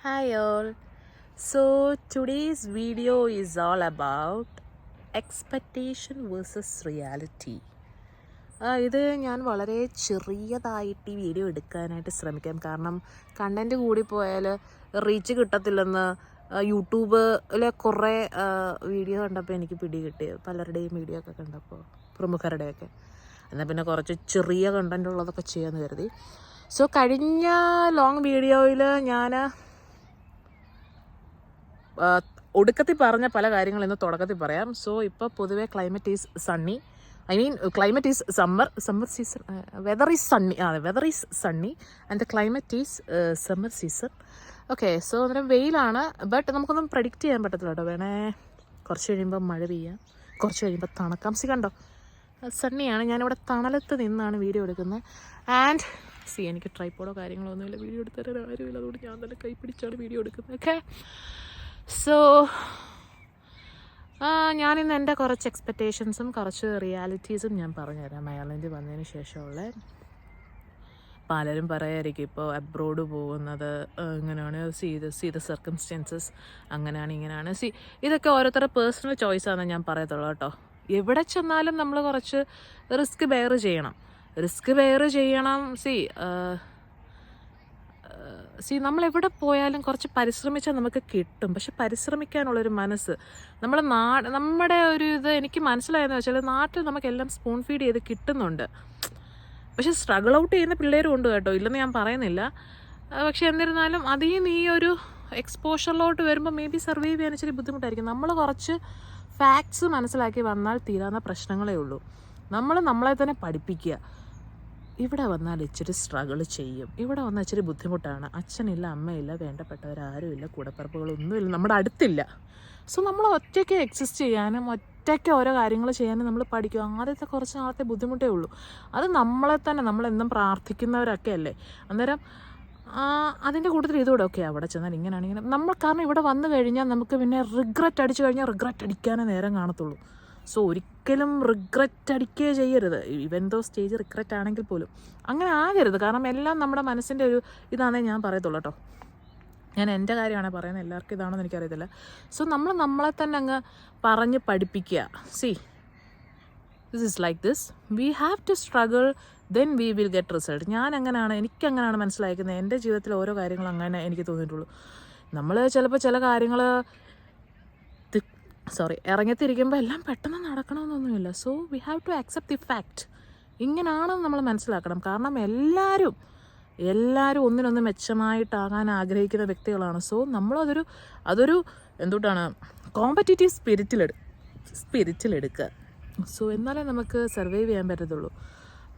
Hi all. So today's video is all about expectation versus reality. ഇത് ഞാൻ വളരെ ചെറിയതായിട്ട് ഈ വീഡിയോ എടുക്കാനായിട്ട് ശ്രമിക്കാം. കാരണം കണ്ടൻറ്റ് കൂടിപ്പോയാൽ റീച്ച് കിട്ടത്തില്ലെന്ന് യൂട്യൂബിലെ കുറേ വീഡിയോ കണ്ടപ്പോൾ എനിക്ക് പിടി കിട്ടി. പലരുടെയും വീഡിയോ ഒക്കെ കണ്ടപ്പോൾ, പ്രമുഖരുടെയൊക്കെ. എന്നാൽ പിന്നെ കുറച്ച് ചെറിയ കണ്ടൻറ്റ് ഉള്ളതൊക്കെ ചെയ്യാമെന്ന് കരുതി. സോ കഴിഞ്ഞ ലോങ് വീഡിയോയിൽ ഞാൻ ഒടുക്കത്തിൽ പറഞ്ഞ പല കാര്യങ്ങൾ ഇന്ന് തുടക്കത്തിൽ പറയാം. സോ ഇപ്പോൾ പൊതുവെ climate is Sunny, climate is summer season, whether is Sunny and the climate is summer season. Okay, so അന്നേരം വെയിലാണ്. ബട്ട് നമുക്കൊന്നും പ്രെഡിക്റ്റ് ചെയ്യാൻ പറ്റത്തില്ല കേട്ടോ. വേണേ കുറച്ച് കഴിയുമ്പോൾ മഴ പെയ്യാം, കുറച്ച് കഴിയുമ്പോൾ തണുക്കാം. കണ്ടോ, സണ്ണിയാണ്. ഞാനിവിടെ തണലത്ത് നിന്നാണ് വീഡിയോ എടുക്കുന്നത്. ആൻഡ് എനിക്ക് ട്രൈപ്പോഡോ കാര്യങ്ങളോ ഒന്നുമില്ല, വീഡിയോ എടുത്തരാൻ ആരുമില്ല. അതുകൊണ്ട് ഞാൻ തന്നെ കൈ പിടിച്ചാണ് വീഡിയോ എടുക്കുന്നത്. ഓക്കെ, സോ ഞാനിന്ന് എൻ്റെ കുറച്ച് എക്സ്പെക്റ്റേഷൻസും കുറച്ച് റിയാലിറ്റീസും ഞാൻ പറഞ്ഞുതരാം. അയർലൻഡിൽ വന്നതിന് ശേഷമുള്ള. പലരും പറയായിരിക്കും ഇപ്പോൾ അബ്രോഡ് പോകുന്നത് ഇങ്ങനെയാണ്, സീ ദ സർക്കംസ്റ്റൻസസ് അങ്ങനെയാണ് ഇങ്ങനെയാണ്. ഇതൊക്കെ ഓരോരുത്തരുടെ പേഴ്സണൽ ചോയ്സാണെന്ന് ഞാൻ പറയത്തുള്ളൂ കേട്ടോ. എവിടെ ചെന്നാലും നമ്മൾ കുറച്ച് റിസ്ക് ബെയർ ചെയ്യണം. നമ്മളെവിടെ പോയാലും കുറച്ച് പരിശ്രമിച്ചാൽ നമുക്ക് കിട്ടും. പക്ഷെ പരിശ്രമിക്കാനുള്ളൊരു മനസ്സ് നമ്മുടെ ഒരു ഇത് എനിക്ക് മനസ്സിലായെന്ന് വെച്ചാൽ, നാട്ടിൽ നമുക്കെല്ലാം സ്പൂൺ ഫീഡ് ചെയ്ത് കിട്ടുന്നുണ്ട്. പക്ഷെ സ്ട്രഗിൾ ഔട്ട് ചെയ്യുന്ന പിള്ളേരും ഉണ്ട് കേട്ടോ, ഇല്ലെന്ന് ഞാൻ പറയുന്നില്ല. പക്ഷെ എന്നിരുന്നാലും അതിൽ നിന്ന് ഈ ഒരു എക്സ്പോഷറിലോട്ട് വരുമ്പോൾ മേ ബി സർവൈവ് ചെയ്യാൻ ഇച്ചിരി ബുദ്ധിമുട്ടായിരിക്കും. നമ്മൾ കുറച്ച് ഫാക്ട്സ് മനസ്സിലാക്കി വന്നാൽ തീരാവുന്ന പ്രശ്നങ്ങളേ ഉള്ളൂ. നമ്മളെ തന്നെ പഠിപ്പിക്കുക. ഇവിടെ വന്നാൽ ഇച്ചിരി സ്ട്രഗിൾ ചെയ്യും, ഇവിടെ വന്നാൽ ഇച്ചിരി ബുദ്ധിമുട്ടാണ്. അച്ഛനില്ല, അമ്മയില്ല, വേണ്ടപ്പെട്ടവരാരുമില്ല, കൂടപ്പിറപ്പുകളൊന്നുമില്ല, നമ്മുടെ അടുത്തില്ല. സോ നമ്മൾ ഒറ്റയ്ക്ക് എക്സിസ്റ്റ് ചെയ്യാനും ഒറ്റയ്ക്ക് ഓരോ കാര്യങ്ങൾ ചെയ്യാനും നമ്മൾ പഠിക്കും. ആദ്യത്തെ കുറച്ച് നാളത്തെ ബുദ്ധിമുട്ടേ ഉള്ളൂ. അത് നമ്മളെ തന്നെ, നമ്മളെന്നും പ്രാർത്ഥിക്കുന്നവരൊക്കെ അല്ലേ. അന്നേരം അതിൻ്റെ കൂട്ടത്തിൽ ഇതുകൂടെ ഒക്കെ അവിടെ ചെന്നാൽ ഇങ്ങനെയാണ് കാരണം ഇവിടെ വന്നു കഴിഞ്ഞാൽ നമുക്ക് പിന്നെ റിഗ്രറ്റ് അടിച്ചു കഴിഞ്ഞാൽ റിഗ്രറ്റ് അടിക്കാനേ നേരം കാണത്തുള്ളൂ. സോ ഒരിക്കലും റിഗ്രറ്റ് അടിക്കുകയോ ചെയ്യരുത്. ഈവൻ ദോ സ്റ്റേജ് റിഗ്രറ്റ് ആണെങ്കിൽ പോലും അങ്ങനെ ആകരുത്. കാരണം എല്ലാം നമ്മുടെ മനസ്സിൻ്റെ ഒരു ഇതാണേ ഞാൻ പറയത്തുള്ളൂ കേട്ടോ. ഞാൻ എൻ്റെ കാര്യമാണ് പറയുന്നത്, എല്ലാവർക്കും ഇതാണെന്ന് എനിക്കറിയത്തില്ല. സോ നമ്മളെ തന്നെ അങ്ങ് പറഞ്ഞ് പഠിപ്പിക്കുക. This is like this, we have to struggle, then we will get result. എനിക്കങ്ങനെയാണ് മനസ്സിലാക്കുന്നത്. എൻ്റെ ജീവിതത്തിൽ ഓരോ കാര്യങ്ങളും അങ്ങനെ എനിക്ക് തോന്നിയിട്ടുള്ളൂ. നമ്മൾ ചിലപ്പോൾ ചില കാര്യങ്ങൾ ഇറങ്ങിത്തിരിക്കുമ്പോൾ എല്ലാം പെട്ടെന്ന് നടക്കണമെന്നൊന്നുമില്ല. So we have to accept the fact. ഇങ്ങനെയാണെന്ന് നമ്മൾ മനസ്സിലാക്കണം. കാരണം എല്ലാവരും ഒന്നിനൊന്ന് മെച്ചമായിട്ടാകാൻ ആഗ്രഹിക്കുന്ന വ്യക്തികളാണ്. സോ അതൊരു എന്തുകൊണ്ടാണ് കോമ്പറ്റീറ്റീവ് സ്പിരിറ്റിലെടുക്കുക. സോ എന്നാലേ നമുക്ക് സർവൈവ് ചെയ്യാൻ പറ്റത്തുള്ളൂ.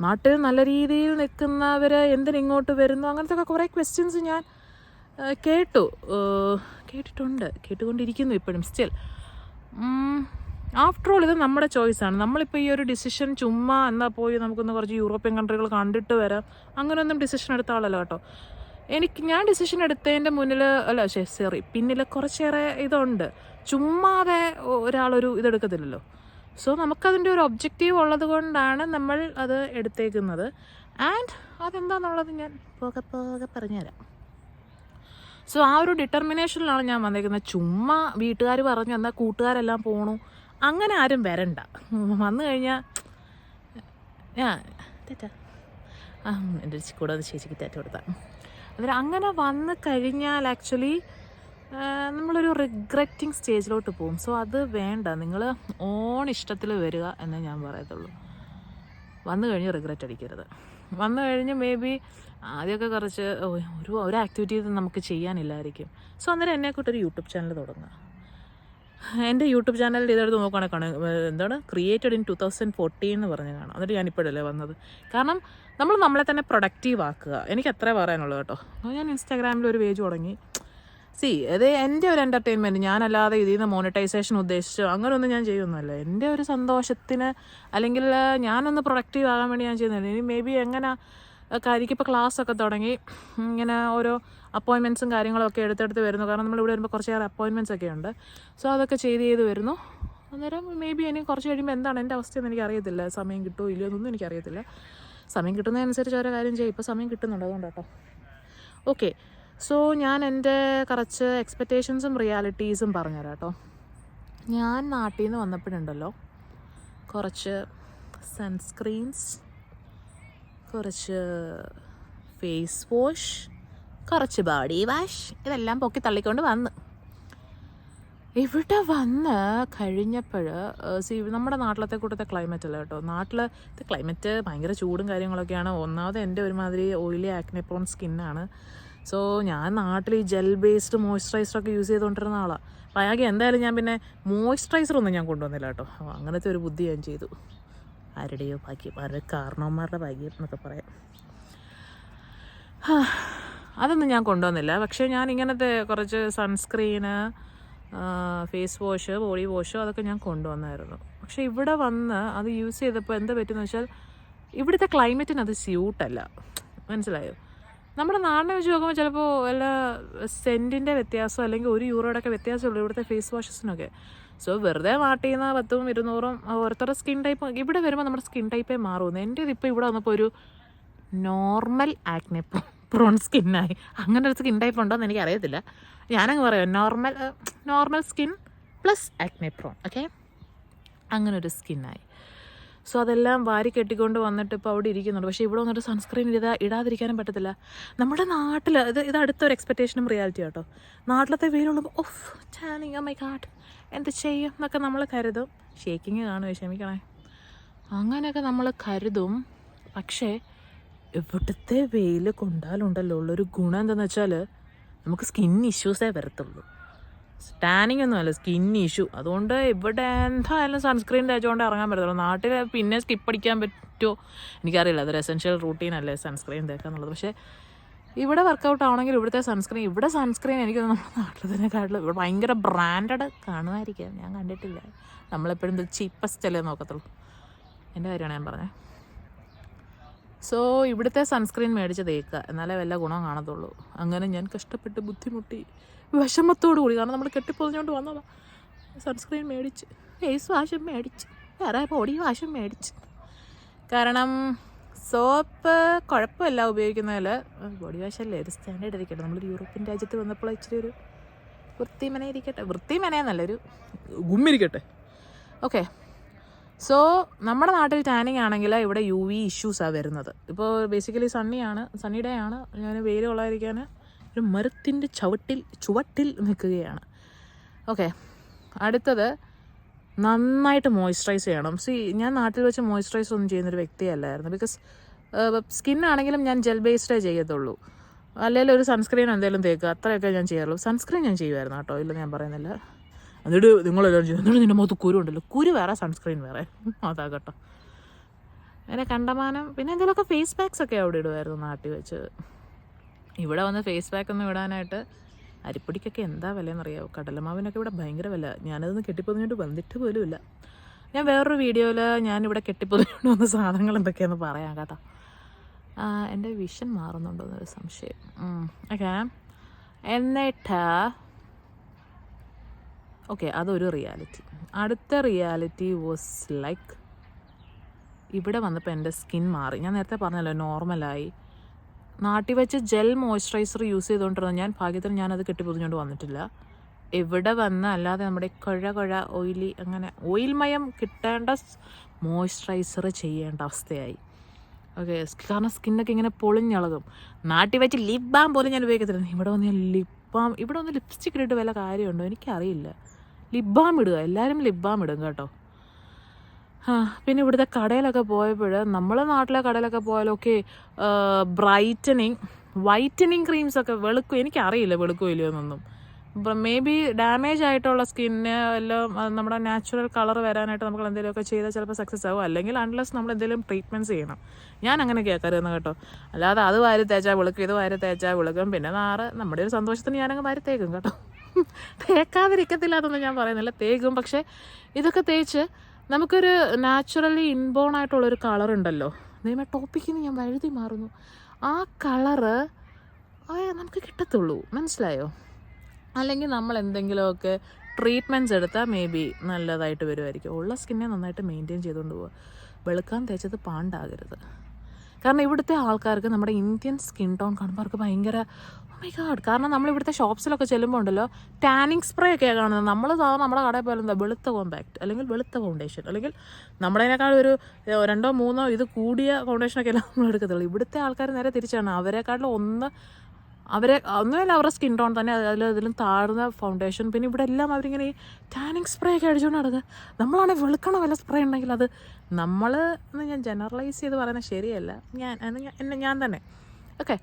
നാട്ടിൽ നല്ല രീതിയിൽ നിൽക്കുന്നവർ എന്തിനിങ്ങോട്ട് വരുന്നു, അങ്ങനത്തെ ഒക്കെ കുറേ ക്വസ്റ്റ്യൻസ് ഞാൻ കേട്ടുകൊണ്ടിരിക്കുന്നു ഇപ്പോഴും സ്റ്റിൽ. ആഫ്റ്റർ ഓൾ ഇത് നമ്മുടെ ചോയ്സാണ്. നമ്മളിപ്പോൾ ഈ ഒരു ഡിസിഷൻ ചുമ്മാ എന്നാൽ പോയി നമുക്കൊന്ന് കുറച്ച് യൂറോപ്യൻ കൺട്രികൾ കണ്ടിട്ട് വരാം, അങ്ങനെയൊന്നും ഡിസിഷൻ എടുത്ത ആളല്ലോ കേട്ടോ. ഞാൻ ഡിസിഷൻ എടുത്തതിൻ്റെ പിന്നിൽ കുറച്ചേറെ ഇതുണ്ട്. ചുമ്മാതെ ഒരാളൊരു ഇതെടുക്കത്തില്ലല്ലോ. സോ നമുക്കതിൻ്റെ ഒരു ഒബ്ജക്റ്റീവ് ഉള്ളത് കൊണ്ടാണ് നമ്മൾ അത് എടുത്തേക്കുന്നത്. ആൻഡ് അതെന്താണെന്നുള്ളത് ഞാൻ പോകെ പറഞ്ഞുതരാം. സോ ആ ഒരു ഡിറ്റർമിനേഷനിലാണ് ഞാൻ വന്നേക്കുന്നത്. ചുമ്മാ വീട്ടുകാർ പറഞ്ഞു എന്നാൽ കൂട്ടുകാരെല്ലാം പോണു, അങ്ങനെ ആരും വരണ്ട. വന്നു കഴിഞ്ഞാൽ എൻ്റെ കൂടെ അത് ചേച്ചിക്ക് തേറ്റ കൊടുത്താൽ അന്നേരം അങ്ങനെ വന്നു കഴിഞ്ഞാൽ ആക്ച്വലി നമ്മളൊരു റിഗ്രറ്റിങ് സ്റ്റേജിലോട്ട് പോകും. സോ അത് വേണ്ട. നിങ്ങൾ ഇഷ്ടത്തിൽ വരിക എന്നേ ഞാൻ പറയത്തുള്ളൂ. വന്നു കഴിഞ്ഞ് റിഗ്രറ്റ് അടിക്കരുത്. വന്നു കഴിഞ്ഞ് മേ ബി ആദ്യമൊക്കെ കുറച്ച് ഒരു ആക്ടിവിറ്റി നമുക്ക് ചെയ്യാനില്ലായിരിക്കും. സോ അന്നേരം എന്നെക്കൂട്ടൊരു യൂട്യൂബ് ചാനൽ തുടങ്ങുക. എൻ്റെ യൂട്യൂബ് ചാനലിൽ ഇതെടുത്ത് നോക്കുകയാണെങ്കിൽ ക്രിയേറ്റഡ് ഇൻ 2014 എന്ന് പറഞ്ഞ് കാണാം. എന്നിട്ട് ഞാനിപ്പോഴല്ലേ വന്നത്. കാരണം നമ്മളെ തന്നെ പ്രൊഡക്റ്റീവ് ആക്കുക. എനിക്ക് അത്രേ പറയാനുള്ളൂ കേട്ടോ. ഞാൻ ഇൻസ്റ്റാഗ്രാമിൽ ഒരു പേജ് തുടങ്ങി. അത് എൻ്റെ ഒരു എൻ്റർടൈൻമെൻറ്റ്. ഞാനല്ലാതെ ഇതിൽ നിന്ന് മോണിറ്റൈസേഷൻ ഉദ്ദേശിച്ചോ അങ്ങനെയൊന്നും ഞാൻ ചെയ്യുന്നതല്ല. എൻ്റെ ഒരു സന്തോഷത്തിന്, അല്ലെങ്കിൽ ഞാനൊന്ന് പ്രൊഡക്റ്റീവ് ആകാൻ വേണ്ടി ഞാൻ ചെയ്യുന്നില്ല. ഇനി മേ ബി എനിക്കിപ്പോൾ ക്ലാസ്സൊക്കെ തുടങ്ങി, ഇങ്ങനെ ഓരോ അപ്പോയിൻമെൻറ്റ്സും കാര്യങ്ങളൊക്കെ എടുത്തെടുത്ത് വരുന്നു. കാരണം നമ്മളിവിടെ വരുമ്പോൾ കുറച്ചേറെ അപ്പോയിൻമെൻറ്റ്സ് ഒക്കെ ഉണ്ട്. സോ അതൊക്കെ ചെയ്ത് വരുന്നു. അന്നേരം മേ ബി എനിക്ക് കുറച്ച് കഴിയുമ്പോൾ എന്താണ് എൻ്റെ അവസ്ഥയെന്ന് എനിക്കറിയത്തില്ല. സമയം കിട്ടുമോ ഇല്ലയോ എന്നൊന്നും എനിക്കറിയത്തില്ല. സമയം കിട്ടുന്നതനുസരിച്ച് ഓരോ കാര്യം ചെയ്യും. ഇപ്പോൾ സമയം കിട്ടുന്നുണ്ട്, അതുകൊണ്ട് കേട്ടോ. ഓക്കെ, സോ ഞാൻ എൻ്റെ കുറച്ച് എക്സ്പെക്റ്റേഷൻസും റിയാലിറ്റീസും പറഞ്ഞുതരാം കേട്ടോ. ഞാൻ നാട്ടിൽ നിന്ന് വന്നപ്പോഴുണ്ടല്ലോ കുറച്ച് സൺസ്ക്രീൻസ്, കുറച്ച് ഫേസ് വാഷ്, കുറച്ച് ബോഡി വാഷ് ഇതെല്ലാം പൊക്കി തള്ളിക്കൊണ്ട് വന്ന് ഇവിടെ വന്ന് കഴിഞ്ഞപ്പോൾ നമ്മുടെ നാട്ടിലത്തെ കൂട്ടത്തെ ക്ലൈമറ്റ് അല്ല കേട്ടോ. നാട്ടിലത്തെ ക്ലൈമറ്റ് ഭയങ്കര ചൂടും കാര്യങ്ങളൊക്കെയാണ്. ഒന്നാമത് എൻ്റെ ഒരുമാതിരി ഓയിലി ആക്നെ പ്രോൺ സ്കിന്നാണ്. സോ ഞാൻ നാട്ടിൽ ഈ ജെൽ ബേസ്ഡ് മോയ്സ്ചറൈസറൊക്കെ യൂസ് ചെയ്തുകൊണ്ടിരുന്ന ആളാണ്. അപ്പോൾ ആകെ എന്തായാലും ഞാൻ പിന്നെ മോയ്സ്ചറൈസറൊന്നും ഞാൻ കൊണ്ടുവന്നില്ല കേട്ടോ. അങ്ങനത്തെ ഒരു ബുദ്ധി ഞാൻ ചെയ്തു. ആരുടെയോ ഭാഗ്യം, ആരുടെ കാരണവന്മാരുടെ ഭാഗ്യം എന്നൊക്കെ പറയാം. അതൊന്നും ഞാൻ കൊണ്ടുവന്നില്ല. പക്ഷേ ഞാൻ ഇങ്ങനത്തെ കുറച്ച് സൺസ്ക്രീന്, ഫേസ് വാഷ്, ബോഡി വാഷ് അതൊക്കെ ഞാൻ കൊണ്ടുവന്നായിരുന്നു. പക്ഷേ ഇവിടെ വന്ന് അത് യൂസ് ചെയ്തപ്പോൾ എന്താ പറ്റുമെന്ന് വെച്ചാൽ ഇവിടുത്തെ ക്ലൈമറ്റിന് അത് സ്യൂട്ടല്ല. മനസ്സിലായോ? നമ്മുടെ നാടിനെ വെച്ച് നോക്കുമ്പോൾ ചിലപ്പോൾ വല്ല സെൻറ്റിൻ്റെ വ്യത്യാസം അല്ലെങ്കിൽ €1 വ്യത്യാസമുള്ളൂ ഇവിടുത്തെ ഫേസ് വാഷസിനൊക്കെ. സോ വെറുതെ നാട്ടിൽ നിന്ന് 10ഉം 200ഉം ഓരോരുത്തരുടെ സ്കിൻ ടൈപ്പ് ഇവിടെ വരുമ്പോൾ നമ്മുടെ സ്കിൻ ടൈപ്പേ മാറുമെന്ന്. എൻ്റെ ഇതിപ്പോൾ ഇവിടെ വന്നപ്പോൾ ഒരു നോർമൽ ആക്നെ പ്രോൺ സ്കിന്നായി. അങ്ങനെ ഒരു സ്കിൻ ടൈപ്പ് ഉണ്ടോ എന്ന് എനിക്കറിയത്തില്ല. ഞാനങ്ങ് പറയാം normal skin plus acne prone. Okay, അങ്ങനൊരു സ്കിന്നായി. സോ അതെല്ലാം വാരി കെട്ടിക്കൊണ്ട് വന്നിട്ട് ഇപ്പോൾ അവിടെ ഇരിക്കുന്നുണ്ട്. പക്ഷേ ഇവിടെ വന്നിട്ട് സൺസ്ക്രീൻ ഇടാതിരിക്കാനും പറ്റത്തില്ല. നമ്മുടെ നാട്ടിൽ ഇത് അടുത്തൊരു എക്സ്പെക്റ്റേഷനും റിയാലിറ്റി കേട്ടോ. നാട്ടിലത്തെ വെയിലുള്ളപ്പോൾ of tanning, oh my God എന്ത് ചെയ്യും എന്നൊക്കെ നമ്മൾ കരുതും. ഷേക്കിങ് കാണുമോ, ക്ഷമിക്കണേ, അങ്ങനെയൊക്കെ നമ്മൾ കരുതും. പക്ഷേ ഇവിടുത്തെ വെയിൽ കൊണ്ടാലുണ്ടല്ലോ ഉള്ളൊരു ഗുണം എന്താണെന്ന് വെച്ചാൽ നമുക്ക് സ്കിൻ ഇഷ്യൂസേ വരത്തുള്ളൂ. ടാനിങ് ഒന്നുമല്ല, സ്കിൻ ഇഷ്യൂ. അതുകൊണ്ട് ഇവിടെ എന്തായാലും സൺസ്ക്രീൻ തേച്ചുകൊണ്ട് ഇറങ്ങാൻ പറ്റത്തുള്ളൂ. നാട്ടിൽ പിന്നെ സ്കിപ്പ് അടിക്കാൻ പറ്റുമോ എനിക്കറിയില്ല. അതൊരു എസെൻഷ്യൽ റൂട്ടീനല്ലേ സൺസ്ക്രീൻ തേക്കുക എന്നുള്ളത്. പക്ഷേ ഇവിടെ വർക്കൗട്ട് ആവണമെങ്കിൽ ഇവിടുത്തെ സൺസ്ക്രീൻ എനിക്ക് നമ്മുടെ നാട്ടിലതിനെക്കാട്ടിലും ഇവിടെ ഭയങ്കര ബ്രാൻഡഡ് കാണുമായിരിക്കാം. ഞാൻ കണ്ടിട്ടില്ല. നമ്മളെപ്പോഴും ഇത് ചീപ്പസ്റ്റ് അല്ലേ നോക്കത്തുള്ളൂ. എൻ്റെ കാര്യമാണ് ഞാൻ പറഞ്ഞത്. സോ ഇവിടുത്തെ സൺസ്ക്രീൻ മേടിച്ച് തേക്കുക, എന്നാലേ വല്ല ഗുണം കാണത്തുള്ളൂ. അങ്ങനെ ഞാൻ കഷ്ടപ്പെട്ട് ബുദ്ധിമുട്ടി വിഷമത്തോടു കൂടി, കാരണം നമ്മൾ കെട്ടിപ്പൊതിഞ്ഞുകൊണ്ട് വന്നതാണ്, സൺസ്ക്രീൻ മേടിച്ച്, ഫേസ് വാഷും മേടിച്ച്, വേറെ ബോഡി വാഷും മേടിച്ച്. കാരണം സോപ്പ് കുഴപ്പമില്ല ഉപയോഗിക്കുന്നതിൽ, ബോഡി വാഷല്ലേ ഒരു സ്റ്റാൻഡേർഡ് ഇരിക്കട്ടെ. നമ്മളൊരു യൂറോപ്യൻ രാജ്യത്ത് വന്നപ്പോൾ ഇച്ചിരി ഒരു വൃത്തിമെനയെന്നല്ലൊരു ഗുമ്മിരിക്കട്ടെ. ഓക്കെ, സോ നമ്മുടെ നാട്ടിൽ ടാനിങ് ആണെങ്കിൽ ഇവിടെ UV ഇഷ്യൂസാണ് വരുന്നത്. ഇപ്പോൾ ബേസിക്കലി സണ്ണി ഡേ ആണ്. ഞാൻ വെയിൽ കൊള്ളാതിരിക്കാൻ ഒരു മരത്തിൻ്റെ ചുവട്ടിൽ നിൽക്കുകയാണ്. ഓക്കെ, അടുത്തത് നന്നായിട്ട് മോയ്സ്ചറൈസ് ചെയ്യണം. ഞാൻ നാട്ടിൽ വെച്ച് മോയ്സ്ചറൈസ് ഒന്നും ചെയ്യുന്നൊരു വ്യക്തിയല്ലായിരുന്നു. ബിക്കോസ് സ്കിന്നാണെങ്കിലും ഞാൻ ജെൽ ബേസ്ഡേ ചെയ്യത്തുള്ളൂ. അല്ലെങ്കിൽ ഒരു സൺസ്ക്രീൻ എന്തെങ്കിലും തേക്കുക, അത്രയൊക്കെ ഞാൻ ചെയ്യാറുള്ളൂ. സൺസ്ക്രീൻ ഞാൻ ചെയ്യുമായിരുന്നു കേട്ടോ, ഇല്ല ഞാൻ പറയുന്നില്ല. എന്നിട്ട് നിങ്ങളെല്ലാം ചെയ്യും, എന്നിട്ട് നിൻ്റെ മുഖത്ത് കുരു ഉണ്ടല്ലോ, കുരു വേറെ സൺസ്ക്രീൻ വേറെ, അതാകട്ടോ. അങ്ങനെ കണ്ടമാനം. പിന്നെ എന്തെങ്കിലുമൊക്കെ ഫേസ് പാക്സ് ഒക്കെ അവിടെ ഇടുമായിരുന്നു നാട്ടിൽ വെച്ച്. ഇവിടെ വന്ന് ഫേസ് പാക്ക് ഒന്നും ഇടാനായിട്ട് അരിപ്പൊടിക്കൊക്കെ എന്താ വിലയെന്നറിയാമോ? കടലമാവിനൊക്കെ ഇവിടെ ഭയങ്കര വില. ഞാനതൊന്നും കെട്ടിപ്പൊതിഞ്ഞിട്ട് വന്നിട്ട് പോലും ഇല്ല. ഞാൻ വേറൊരു വീഡിയോയിൽ ഞാനിവിടെ കെട്ടിപ്പൊതിഞ്ഞുകൊണ്ട് വന്ന സാധനങ്ങൾ എന്തൊക്കെയാണെന്ന് പറയാം കേട്ടോ. എൻ്റെ വിഷൻ മാറുന്നുണ്ടോ എന്നൊരു സംശയം. ഓക്കെ, എന്നിട്ട് ഓക്കെ, അതൊരു റിയാലിറ്റി. അടുത്ത റിയാലിറ്റി വാസ് ലൈക്ക് ഇവിടെ വന്നപ്പോൾ എൻ്റെ സ്കിൻ മാറി. ഞാൻ നേരത്തെ പറഞ്ഞല്ലോ നോർമലായി. നാട്ടിൽ വെച്ച് ജെൽ മോയ്സ്ചറൈസർ യൂസ് ചെയ്തുകൊണ്ടിരുന്ന ഞാൻ ഭാഗ്യത്തിന് ഞാനത് കെട്ടിപ്പൊതിഞ്ഞുകൊണ്ട് വന്നിട്ടില്ല. ഇവിടെ വന്ന് അല്ലാതെ നമ്മുടെ കുഴ ഓയിലി, അങ്ങനെ ഓയിൽമയം കിട്ടേണ്ട മോയ്സ്ചറൈസർ ചെയ്യേണ്ട അവസ്ഥയായി. ഓക്കെ, കാരണം സ്കിന്നൊക്കെ ഇങ്ങനെ പൊളിഞ്ഞളകും. നാട്ടിൽ വെച്ച് ലിപ് ബാം പോലും ഞാൻ ഉപയോഗിക്കത്തില്ല. ഇവിടെ വന്ന് ഞാൻ ഇവിടെ വന്ന് ലിപ്സ്റ്റിക് ഇട്ടിട്ട് വല്ല കാര്യമുണ്ടോ എനിക്കറിയില്ല. ലിപ് ബാം ഇടുക, എല്ലാവരും ലിപ് ബാം ഇടും കേട്ടോ. പിന്നെ ഇവിടുത്തെ കടയിലൊക്കെ പോയപ്പോൾ, നമ്മളെ നാട്ടിലെ കടയിലൊക്കെ പോയാലൊക്കെ വൈറ്റനിങ് ക്രീംസൊക്കെ വെളുക്കും. എനിക്കറിയില്ല വെളുക്കും ഇല്ലയോ എന്നൊന്നും. മേ ബി ഡാമേജ് ആയിട്ടുള്ള സ്കിന്ന് എല്ലാം നമ്മുടെ നാച്ചുറൽ കളർ വരാനായിട്ട് നമുക്ക് എന്തെങ്കിലുമൊക്കെ ചെയ്താൽ ചിലപ്പോൾ സക്സസ് ആവും. അല്ലെങ്കിൽ അൺലെസ് നമ്മൾ എന്തെങ്കിലും ട്രീറ്റ്മെൻറ്റ്സ് ചെയ്യണം. ഞാൻ അങ്ങനെ കേൾക്കരുതെന്ന് കേട്ടോ. അല്ലാതെ അത് വാരി തേച്ചാൽ വെളുക്കും, ഇത് വാരി തേച്ചാൽ വെളുക്കും. പിന്നെ നമ്മുടെ ഒരു സന്തോഷത്തിന് ഞാനങ്ങ് വാരി തേക്കും കേട്ടോ. തേക്കാതിരിക്കത്തില്ല അതൊന്നും ഞാൻ പറയുന്നില്ല, തേക്കും. പക്ഷേ ഇതൊക്കെ തേച്ച് നമുക്കൊരു നാച്ചുറലി ഇൻബോൺ ആയിട്ടുള്ളൊരു കളറുണ്ടല്ലോ. നിയമ ടോപ്പിക്കിൽ നിന്ന് ഞാൻ വഴുതി മാറുന്നു. ആ കളറ് നമുക്ക് കിട്ടത്തുള്ളൂ, മനസ്സിലായോ? അല്ലെങ്കിൽ നമ്മൾ എന്തെങ്കിലുമൊക്കെ ട്രീറ്റ്മെൻറ്റ്സ് എടുത്താൽ മേ ബി നല്ലതായിട്ട് വരുമായിരിക്കും. ഉള്ള സ്കിന്നെ നന്നായിട്ട് മെയിൻറ്റെയിൻ ചെയ്തുകൊണ്ട് പോവുക. വെളുക്കാൻ തേച്ചത് പാണ്ടാകരുത്. കാരണം ഇവിടുത്തെ ആൾക്കാർക്ക് നമ്മുടെ ഇന്ത്യൻ സ്കിൻ ടോൺ കാണുമ്പോൾ അവർക്ക് ഭയങ്കര ഓ മൈ ഗാഡ്. കാരണം നമ്മളിവിടുത്തെ ഷോപ്സിലൊക്കെ ചെല്ലുമ്പോൾ ഉണ്ടല്ലോ ടാനിങ് സ്പ്രേ ഒക്കെയാണ് കാണുന്നത്. നമ്മൾ സാധാരണ നമ്മുടെ കടയിൽ പോലെ എന്താ വെളുത്ത കോമ്പാക്ട് അല്ലെങ്കിൽ വെളുത്ത ഫൗണ്ടേഷൻ അല്ലെങ്കിൽ നമ്മുടേതിനേക്കാൾ ഒരു 2 or 3 ഇത് കൂടിയ ഫൗണ്ടേഷനൊക്കെ എല്ലാം നമ്മൾ എടുക്കത്തുള്ളൂ. ഇവിടുത്തെ ആൾക്കാർ നേരെ തിരിച്ചാണ്. അവരെക്കാട്ടിലും ഒന്നുമല്ല അവരുടെ സ്കിൻ ടോൺ തന്നെ അതിലും താഴ്ന്ന ഫൗണ്ടേഷൻ. പിന്നെ ഇവിടെ എല്ലാം അവരിങ്ങനെ ഈ ടാനിങ് സ്പ്രേ ഒക്കെ അടിച്ചുകൊണ്ട് നടക്കുക. നമ്മളാണെങ്കിൽ വെളുക്കണ വല്ല സ്പ്രേ ഉണ്ടെങ്കിൽ അത് നമ്മൾ ഞാൻ ജനറലൈസ് ചെയ്ത് പറയുന്നത് ശരിയല്ല, ഞാൻ തന്നെ ഓക്കെ.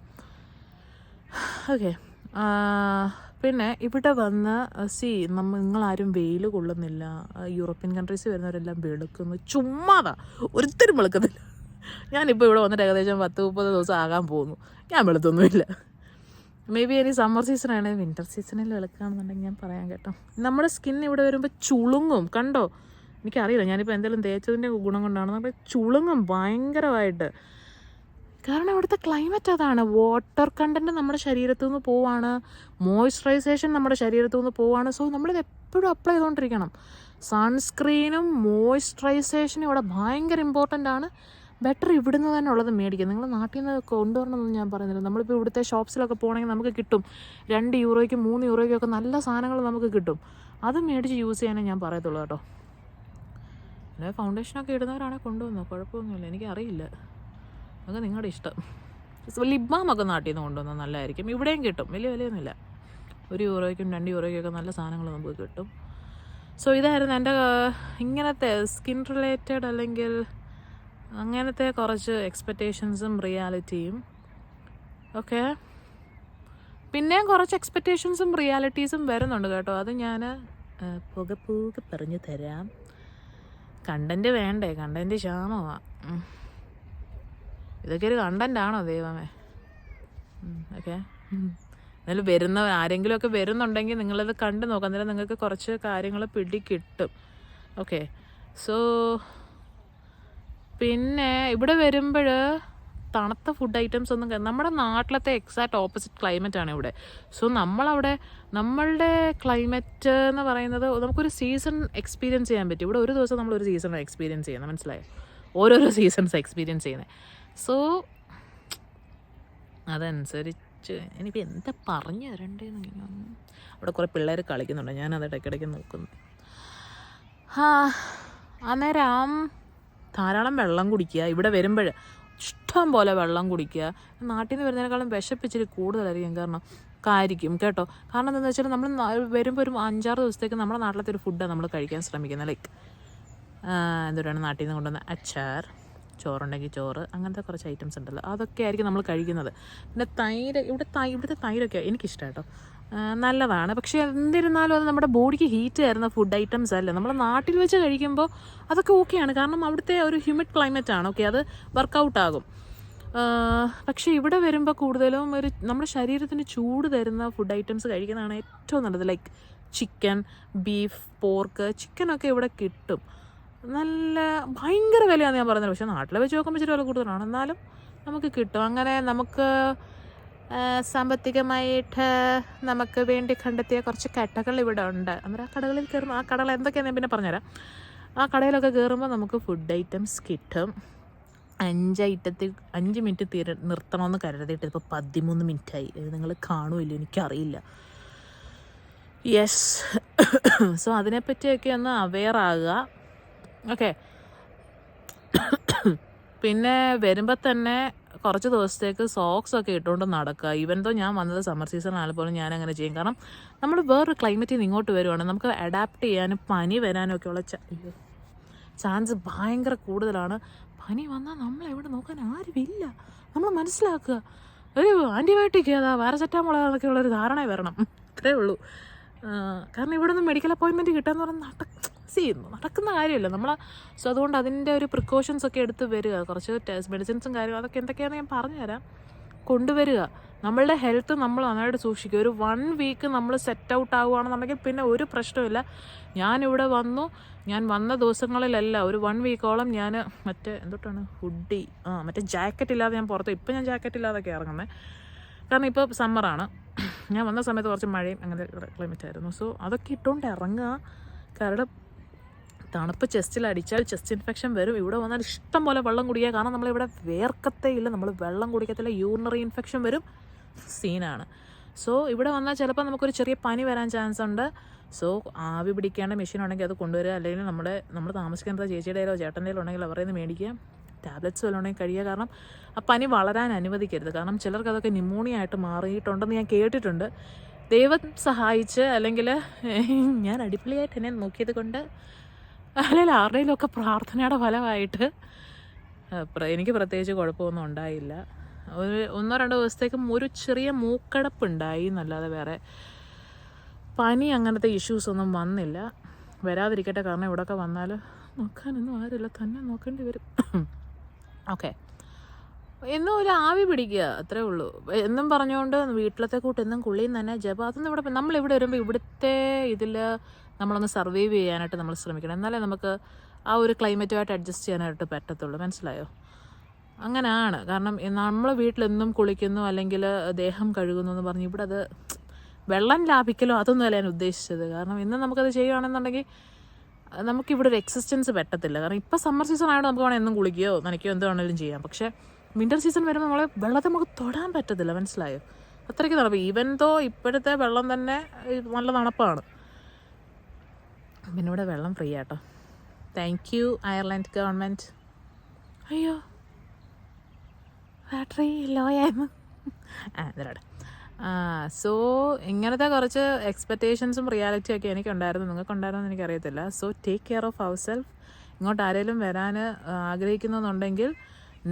പിന്നെ ഇവിടെ വന്ന് നിങ്ങളാരും വെയിൽ കൊള്ളുന്നില്ല. European countries വരുന്നവരെല്ലാം വെളുക്കുന്നു. ചുമ്മാതാ, ഒരുത്തരും വെളുക്കുന്നില്ല. ഞാനിപ്പോൾ ഇവിടെ വന്നിട്ട് ഏകദേശം 10-30 ദിവസം ആകാൻ പോകുന്നു. ഞാൻ വെളുത്തൊന്നുമില്ല. മേ ബി ഇനി സമ്മർ സീസണാണ്. വിൻ്റർ സീസണിൽ വെളുക്കുകയാണെന്നുണ്ടെങ്കിൽ ഞാൻ പറയാം കേട്ടോ. നമ്മുടെ സ്കിൻ ഇവിടെ വരുമ്പോൾ ചുളുങ്ങും. കണ്ടോ, എനിക്കറിയില്ല ഞാനിപ്പോൾ എന്തെങ്കിലും തേച്ചതിൻ്റെ ഗുണം കൊണ്ടാണ്. നമ്മൾ ചുളുങ്ങും ഭയങ്കരമായിട്ട്. കാരണം ഇവിടുത്തെ ക്ലൈമറ്റ് അതാണ്. വാട്ടർ കണ്ടൻറ്റ് നമ്മുടെ ശരീരത്തു നിന്ന് പോവാണ്, മോയ്സ്ചറൈസേഷൻ നമ്മുടെ ശരീരത്തു നിന്ന് പോവാണ്. സോ നമ്മളിത് എപ്പോഴും അപ്ലൈ ചെയ്തുകൊണ്ടിരിക്കണം. സൺസ്ക്രീനും മോയ്സ്ചറൈസേഷനും ഇവിടെ ഭയങ്കര ഇമ്പോർട്ടൻ്റ് ആണ്. ബെറ്റർ ഇവിടുന്ന് തന്നെ ഉള്ളത് മേടിക്കുക. നിങ്ങൾ നാട്ടിൽ നിന്ന് കൊണ്ടുവരണമെന്നൊന്നും ഞാൻ പറയുന്നില്ല. നമ്മളിപ്പോൾ ഇവിടുത്തെ ഷോപ്സിലൊക്കെ പോകണമെങ്കിൽ നമുക്ക് കിട്ടും 2 യൂറോയ്ക്കും 3 യൂറോയ്ക്കും ഒക്കെ നല്ല സാധനങ്ങൾ നമുക്ക് കിട്ടും. അത് മേടിച്ച് യൂസ് ചെയ്യാനേ ഞാൻ പറയത്തുള്ളൂ കേട്ടോ. പിന്നെ ഫൗണ്ടേഷനൊക്കെ ഇടുന്നവരാണെങ്കിൽ കൊണ്ടുവന്നോ, കുഴപ്പമൊന്നുമില്ല, എനിക്കറിയില്ല, അതൊക്കെ നിങ്ങളുടെ ഇഷ്ടം. ലിപ് ബാമൊക്കെ നാട്ടിൽ നിന്ന് കൊണ്ടുവന്നാൽ നല്ലതായിരിക്കും. ഇവിടെയും കിട്ടും, വലിയ വിലയൊന്നുമില്ല. 1 യൂറോയ്ക്കും 2 യൂറോയ്ക്കൊക്കെ നല്ല സാധനങ്ങൾ നമുക്ക് കിട്ടും. സോ ഇതായിരുന്നു എൻ്റെ ഇങ്ങനത്തെ സ്കിൻ റിലേറ്റഡ് അല്ലെങ്കിൽ അങ്ങനത്തെ കുറച്ച് എക്സ്പെക്റ്റേഷൻസും റിയാലിറ്റിയും ഓക്കെ. പിന്നെയും കുറച്ച് എക്സ്പെക്റ്റേഷൻസും റിയാലിറ്റീസും വരുന്നുണ്ട് കേട്ടോ. അത് ഞാൻ പുക പറഞ്ഞു തരാം. കണ്ടൻറ്റ് വേണ്ടേ, കണ്ടൻറ്റ് ക്ഷാമമാണ്. ഇതൊക്കെ ഒരു കണ്ടൻ്റാണോ ദൈവമേ? ഓക്കെ. എന്നാലും ആരെങ്കിലുമൊക്കെ വരുന്നുണ്ടെങ്കിൽ നിങ്ങളത് കണ്ടു നോക്കാം. അന്നേരം നിങ്ങൾക്ക് കുറച്ച് കാര്യങ്ങൾ പിടികിട്ടും. ഓക്കെ. സോ പിന്നെ ഇവിടെ വരുമ്പോൾ തണുത്ത ഫുഡ് ഐറ്റംസ് ഒന്നും നമ്മുടെ നാട്ടിലത്തെ എക്സാക്റ്റ് ഓപ്പോസിറ്റ് ക്ലൈമറ്റാണ് ഇവിടെ. സോ നമ്മളുടെ ക്ലൈമറ്റ് എന്ന് പറയുന്നത് നമുക്കൊരു സീസൺ എക്സ്പീരിയൻസ് ചെയ്യാൻ പറ്റും. ഇവിടെ ഒരു ദിവസം നമ്മളൊരു സീസൺ എക്സ്പീരിയൻസ് ചെയ്യുന്നത്, മനസ്സിലായോ? ഓരോരോ സീസൺസ് എക്സ്പീരിയൻസ് ചെയ്യുന്നത്. സോ അതനുസരിച്ച് ഇനിയിപ്പോൾ എന്താ പറഞ്ഞു തരണ്ടേന്ന്. അവിടെ കുറേ പിള്ളേർ കളിക്കുന്നുണ്ട്, ഞാനത് ഇടയ്ക്കിടയ്ക്ക് നോക്കുന്നു. അന്നേരം ധാരാളം വെള്ളം കുടിക്കുക. ഇവിടെ വരുമ്പോൾ ഇഷ്ടം പോലെ വെള്ളം കുടിക്കുക. നാട്ടിൽ നിന്ന് വരുന്നതിനേക്കാളും വിശപ്പിച്ചിരി കൂടുതലായിരിക്കും കേട്ടോ. കാരണം എന്താണെന്ന് വെച്ചാൽ നമ്മൾ വരുമ്പോൾ ഒരു 5-6 ദിവസത്തേക്ക് നമ്മുടെ നാട്ടിലത്തെ ഒരു ഫുഡാണ് നമ്മൾ കഴിക്കാൻ ശ്രമിക്കുന്നത്. ലൈക്ക് എന്തുകൊണ്ടാണ് നാട്ടിൽ നിന്ന് കൊണ്ടുവന്ന അച്ചാർ, ചോറുണ്ടെങ്കിൽ ചോറ്, അങ്ങനത്തെ കുറച്ച് ഐറ്റംസ് ഉണ്ടല്ലോ, അതൊക്കെ ആയിരിക്കും നമ്മൾ കഴിക്കുന്നത്. പിന്നെ ഇവിടുത്തെ തൈരൊക്കെ എനിക്കിഷ്ടം കേട്ടോ, നല്ലതാണ്. പക്ഷേ എന്നിരുന്നാലും അത് നമ്മുടെ ബോഡിക്ക് ഹീറ്റ് തരുന്ന ഫുഡ് ഐറ്റംസ് അല്ല. നമ്മൾ നാട്ടിൽ വെച്ച് കഴിക്കുമ്പോൾ അതൊക്കെ ഓക്കെയാണ്, കാരണം അവിടുത്തെ ഒരു ഹ്യൂമിഡ് ക്ലൈമറ്റാണ്. ഓക്കെ, അത് വർക്കൗട്ട് ആകും. പക്ഷേ ഇവിടെ വരുമ്പോൾ കൂടുതലും നമ്മുടെ ശരീരത്തിന് ചൂട് തരുന്ന ഫുഡ് ഐറ്റംസ് കഴിക്കുന്നതാണ് ഏറ്റവും നല്ലത്. Like chicken, beef, pork. ചിക്കനൊക്കെ ഇവിടെ കിട്ടും, നല്ല ഭയങ്കര വിലയാണെന്ന് ഞാൻ പറഞ്ഞത്. പക്ഷേ നാട്ടിൽ വെച്ച് നോക്കുമ്പോൾ ഇച്ചിരി വില കൂടുതലാണ്, എന്നാലും നമുക്ക് കിട്ടും. അങ്ങനെ നമുക്ക് സാമ്പത്തികമായിട്ട് നമുക്ക് വേണ്ടി കണ്ടെത്തിയ കുറച്ച് കടകൾ ഇവിടെ ഉണ്ട്. അന്നേരം ആ കടകളിൽ കയറുമ്പോൾ, ആ കടകൾ എന്തൊക്കെയാണെന്ന് ഞാൻ പിന്നെ പറഞ്ഞുതരാം. ആ കടയിലൊക്കെ കയറുമ്പോൾ നമുക്ക് ഫുഡ് ഐറ്റംസ് കിട്ടും. 5 മിനിറ്റ് നിർത്തണമെന്ന് കരുതിയിട്ട് ഇപ്പോൾ 13 മിനിറ്റായി. നിങ്ങൾ കാണുമല്ലോ, എനിക്കറിയില്ല. യെസ്. സോ അതിനെപ്പറ്റിയൊക്കെ ഒന്ന് അവെയർ ആകുക. ഓക്കെ. പിന്നെ വരുമ്പോൾ തന്നെ കുറച്ച് ദിവസത്തേക്ക് സോക്സൊക്കെ ഇട്ടുകൊണ്ട് നടക്കുക. ഈവൻ ദോ ഞാൻ വന്നത് സമ്മർ സീസൺ ആയാലും പോലും ഞാൻ അങ്ങനെ ചെയ്യും. കാരണം നമ്മൾ വേറൊരു ക്ലൈമറ്റിൽ നിന്ന് ഇങ്ങോട്ട് വരുവാണ്, നമുക്ക് അഡാപ്റ്റ് ചെയ്യാനും പനി വരാനും ഒക്കെ ഉള്ള ചാൻസ് ഭയങ്കര കൂടുതലാണ്. പനി വന്നാൽ നമ്മളെവിടെ നോക്കാൻ ആരുമില്ല, നമ്മൾ മനസ്സിലാക്കുക. ഒരു ആൻറ്റിബയോട്ടിക് ഏതാ, പാരസെറ്റാമോൾ എന്നൊക്കെ ഉള്ളൊരു ധാരണ വരണം, ഇത്രയേ ഉള്ളൂ. കാരണം ഇവിടെ നിന്ന് മെഡിക്കൽ അപ്പോയിൻമെൻറ്റ് കിട്ടാന്ന് പറഞ്ഞാൽ നടക്കുന്ന കാര്യമല്ല നമ്മൾ. സോ അതുകൊണ്ട് അതിൻ്റെ ഒരു പ്രിക്കോഷൻസ് ഒക്കെ എടുത്ത് വരിക. കുറച്ച് മെഡിസിൻസും കാര്യങ്ങളും അതൊക്കെ എന്തൊക്കെയാണെന്ന് ഞാൻ പറഞ്ഞുതരാം, കൊണ്ടുവരിക. നമ്മളുടെ ഹെൽത്ത് നമ്മൾ നന്നായിട്ട് സൂക്ഷിക്കുക. ഒരു 1 വീക്ക് നമ്മൾ സെറ്റ് ഔട്ട് ആവുകയാണെന്നുണ്ടെങ്കിൽ പിന്നെ ഒരു പ്രശ്നമില്ല. ഞാനിവിടെ ഞാൻ വന്ന ദിവസങ്ങളിലല്ല, ഒരു 1 വീക്കോളം ഞാൻ ഹുഡി മറ്റേ ജാക്കറ്റ് ഇല്ലാതെ ഞാൻ പുറത്ത്. ഇപ്പം ഞാൻ ജാക്കറ്റ് ഇല്ലാതൊക്കെ ഇറങ്ങുന്നത്, കാരണം ഇപ്പോൾ സമ്മറാണ്. ഞാൻ വന്ന സമയത്ത് കുറച്ച് മഴയും അങ്ങനത്തെ ക്ലൈമറ്റ് ആയിരുന്നു. സോ അതൊക്കെ ഇട്ടുകൊണ്ട് ഇറങ്ങുക. കാരണം തണുപ്പ് ചെസ്റ്റിൽ അടിച്ചാൽ ചെസ്റ്റ് ഇൻഫെക്ഷൻ വരും. ഇവിടെ വന്നാൽ ഇഷ്ടം പോലെ വെള്ളം കുടിക്കുക. കാരണം നമ്മളിവിടെ വേർക്കത്തേ ഇല്ല, നമ്മൾ വെള്ളം കുടിക്കത്തില്ല, യൂറിനറി ഇൻഫെക്ഷൻ വരും, സീനാണ്. സോ ഇവിടെ വന്നാൽ ചിലപ്പോൾ നമുക്കൊരു ചെറിയ പനി വരാൻ ചാൻസ് ഉണ്ട്. സോ ആവി പിടിക്കേണ്ട മെഷീൻ ഉണ്ടെങ്കിൽ അത് കൊണ്ടുവരിക. അല്ലെങ്കിൽ നമ്മൾ താമസിക്കേണ്ട ചേച്ചിയുടെയോ ചേട്ടൻ്റെയോ ഉണ്ടെങ്കിൽ അവരുടെ നിന്ന് മേടിക്കുക. ടാബ്ലറ്റ്സ് വല്ലതും ഉണ്ടെങ്കിൽ കഴിയുക. കാരണം ആ പനി വളരാൻ അനുവദിക്കരുത്. കാരണം ചിലർക്ക് അതൊക്കെ ന്യൂമോണിയ ആയിട്ട് മാറിയിട്ടുണ്ടെന്ന് ഞാൻ കേട്ടിട്ടുണ്ട്. ദൈവം സഹായിച്ച് അല്ലെങ്കിൽ ഞാൻ അടിപൊളിയായിട്ട് എന്നെ നോക്കിയത് കൊണ്ട് അല്ലെങ്കിൽ ആരുടെയിലൊക്കെ പ്രാർത്ഥനയുടെ ഫലമായിട്ട് എനിക്ക് പ്രത്യേകിച്ച് കുഴപ്പമൊന്നും ഉണ്ടായില്ല. ഒരു 1-2 ദിവസത്തേക്കും ഒരു ചെറിയ മൂക്കടപ്പുണ്ടായി എന്നല്ലാതെ വേറെ പനി അങ്ങനത്തെ ഇഷ്യൂസൊന്നും വന്നില്ല. വരാതിരിക്കട്ടെ, കാരണം ഇവിടെയൊക്കെ വന്നാൽ നോക്കാനൊന്നും ആരില്ല, തന്നെ നോക്കേണ്ടി വരും. ഓക്കെ, എന്നും ഒരു ആവി പിടിക്കുക, അത്രേ ഉള്ളൂ. എന്നും പറഞ്ഞുകൊണ്ട് വീട്ടിലത്തെ കൂട്ട് എന്നും കുളിയും തന്നെ ജപം അതൊന്നും ഇവിടെ നമ്മളിവിടെ വരുമ്പോൾ ഇവിടുത്തെ ഇതിൽ നമ്മളൊന്ന് സർവൈവ് ചെയ്യാനായിട്ട് നമ്മൾ ശ്രമിക്കണം. എന്നാലേ നമുക്ക് ആ ഒരു ക്ലൈമറ്റുമായിട്ട് അഡ്ജസ്റ്റ് ചെയ്യാനായിട്ട് പറ്റത്തുള്ളൂ. മനസ്സിലായോ? അങ്ങനെയാണ്. കാരണം നമ്മൾ വീട്ടിലെന്നും കുളിക്കുന്നു അല്ലെങ്കിൽ ദേഹം കഴുകുന്നു എന്ന് പറഞ്ഞ് ഇവിടെ അത് വെള്ളം ലാഭിക്കലോ അതൊന്നുമല്ല ഞാൻ ഉദ്ദേശിച്ചത്. കാരണം ഇന്ന് നമുക്കത് ചെയ്യുകയാണെന്നുണ്ടെങ്കിൽ നമുക്കിവിടെ ഒരു എക്സിസ്റ്റൻസ് പറ്റത്തില്ല. കാരണം ഇപ്പോൾ സമ്മർ സീസൺ ആയതുകൊണ്ട് നമുക്ക് വേണമെങ്കിൽ എന്നും കുളിക്കുകയോ നനയ്ക്കുകയോ എന്ത് വേണമെങ്കിലും ചെയ്യാം. പക്ഷേ വിൻ്റർ സീസൺ വരുമ്പോൾ നമ്മളെ വെള്ളത്തെ നമുക്ക് തൊടാൻ പറ്റത്തില്ല. മനസ്സിലായോ? അത്രയ്ക്ക് തണുപ്പ്. ഈവൻ ദോ ഇപ്പോഴത്തെ വെള്ളം തന്നെ നല്ല തണുപ്പാണ്. പിന്നെ ഇവിടെ വെള്ളം ഫ്രീ ആട്ടോ. Thank you Ireland government. അയ്യോ ബാറ്ററി ലോ ആയിരുന്നു. ഇതിലൂടെ സോ ഇങ്ങനത്തെ കുറച്ച് എക്സ്പെക്റ്റേഷൻസും റിയാലിറ്റിയും ഒക്കെ എനിക്കുണ്ടായിരുന്നു. നിങ്ങൾക്കുണ്ടായിരുന്നെന്ന് എനിക്കറിയത്തില്ല. So take care of our self. ഇങ്ങോട്ട് ആരെങ്കിലും വരാൻ ആഗ്രഹിക്കുന്നുണ്ടെങ്കിൽ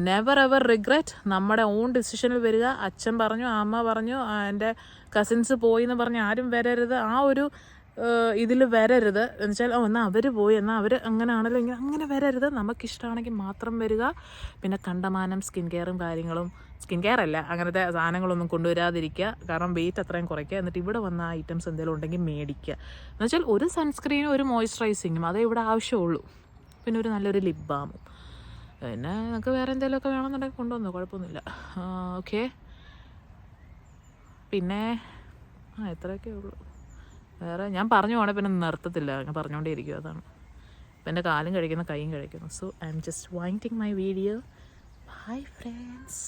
നെവർ എവർ റിഗ്രറ്റ്. നമ്മുടെ ഓൺ ഡിസിഷനിൽ വരിക. അച്ഛൻ പറഞ്ഞു, അമ്മ പറഞ്ഞു, എൻ്റെ കസിൻസ് പോയി എന്ന് പറഞ്ഞ് ആരും വരരുത്. ആ ഒരു ഇതിൽ വരരുത്. എന്നുവെച്ചാൽ എന്നാൽ അവർ പോയി, എന്നാൽ അവർ അങ്ങനെ ആണല്ലോ ഇങ്ങനെ, അങ്ങനെ വരരുത്. നമുക്കിഷ്ടമാണെങ്കിൽ മാത്രം വരിക. പിന്നെ കണ്ടമാനം സ്കിൻ കെയറും കാര്യങ്ങളും, സ്കിൻ കെയർ അല്ല അങ്ങനത്തെ സാധനങ്ങളൊന്നും കൊണ്ടുവരാതിരിക്കുക. കാരണം വെയിറ്റ് അത്രയും കുറയ്ക്കുക. എന്നിട്ട് ഇവിടെ വന്ന ആ ഐറ്റംസ് എന്തെങ്കിലും ഉണ്ടെങ്കിൽ മേടിക്കുക. എന്നുവെച്ചാൽ ഒരു സൺസ്ക്രീനും ഒരു മോയ്സ്ചറൈസിങ്ങും അതേ ഇവിടെ ആവശ്യമുള്ളൂ. പിന്നെ ഒരു നല്ലൊരു ലിപ് ബാമും. പിന്നെ നമുക്ക് വേറെ എന്തെങ്കിലുമൊക്കെ വേണമെന്നുണ്ടെങ്കിൽ കൊണ്ടുവന്നോ, കുഴപ്പമൊന്നുമില്ല. ഓക്കെ, പിന്നെ ഇത്രയൊക്കെ ഉള്ളൂ. വേറെ ഞാൻ പറഞ്ഞു പോകണേ പിന്നെ നിർത്തത്തില്ല, ഞാൻ പറഞ്ഞുകൊണ്ടേ ഇരിക്കും. അതാണ് ഇപ്പം എൻ്റെ കാലും കഴിക്കുന്ന കൈയും കഴിക്കുന്നു. So I am just winding my video. Bye friends.